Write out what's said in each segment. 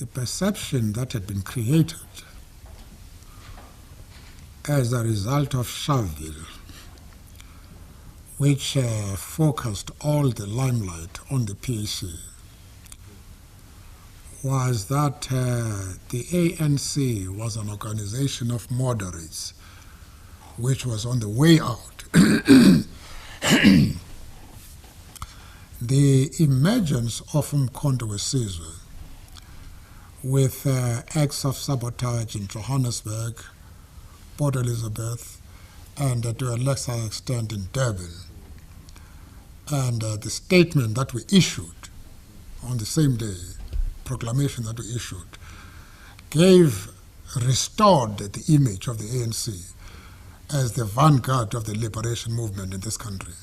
the perception that had been created as a result of Sharpeville, which focused all the limelight on the PAC, was that the ANC was an organization of moderates, which was on the way out. The emergence of Umkhonto weSizwe with acts of sabotage in Johannesburg, Port Elizabeth, and to a lesser extent in Durban, and the statement that we issued on the same day, proclamation that we issued, restored the image of the ANC as the vanguard of the liberation movement in this country.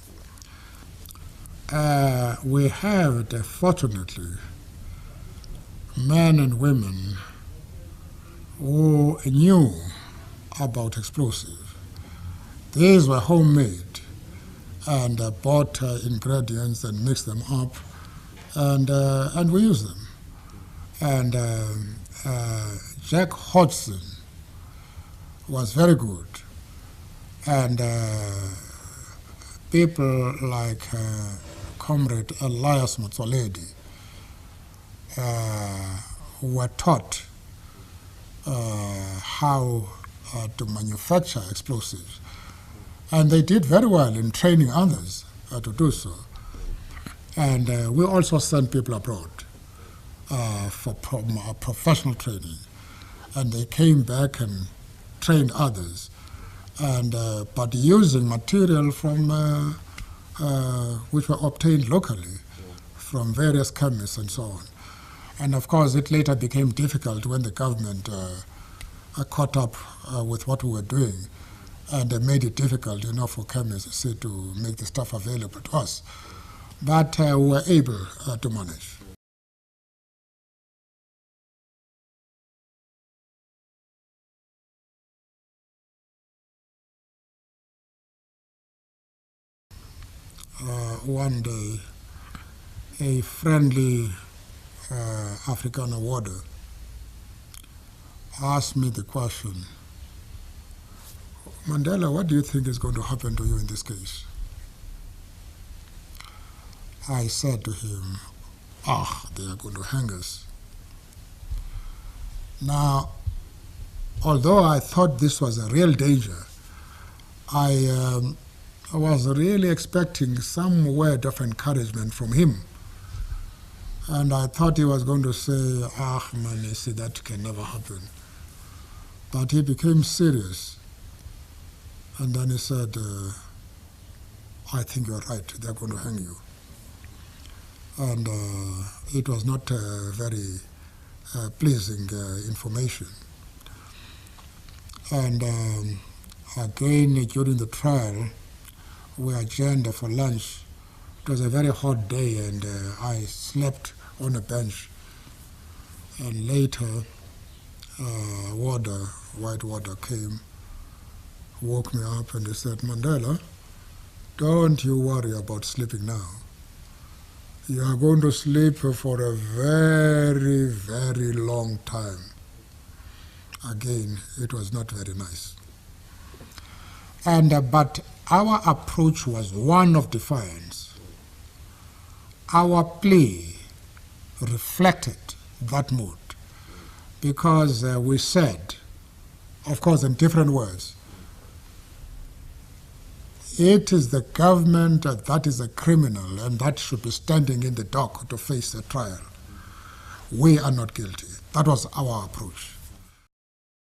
We have, fortunately, men and women who knew about explosives. These were homemade and bought ingredients and mixed them up, and we used them. And Jack Hodgson was very good, and people like Comrade Elias Motsoaledi were taught how to manufacture explosives. And they did very well in training others to do so. And we also sent people abroad for professional training. And they came back and trained others, and but using material from which were obtained locally from various chemists and so on. And of course, it later became difficult when the government caught up with what we were doing, and they made it difficult, for chemists to make the stuff available to us. But we were able to manage. One day, a friendly Afrikaner warder asked me the question, Mandela, what do you think is going to happen to you in this case? I said to him, they are going to hang us. Now, although I thought this was a real danger, I was really expecting some word of encouragement from him. And I thought he was going to say, man, you see, that can never happen. But he became serious. And then he said, I think you're right, they're going to hang you. And it was not very pleasing information. And again, during the trial, we adjourned for lunch. It was a very hot day, and I slept on a bench. And later, white warder came, woke me up, and he said, Mandela, don't you worry about sleeping now. You are going to sleep for a very, very long time. Again, it was not very nice. And but our approach was one of defiance. Our plea reflected that mood, because we said, of course in different words, it is the government that is a criminal and that should be standing in the dock to face the trial. We are not guilty. That was our approach.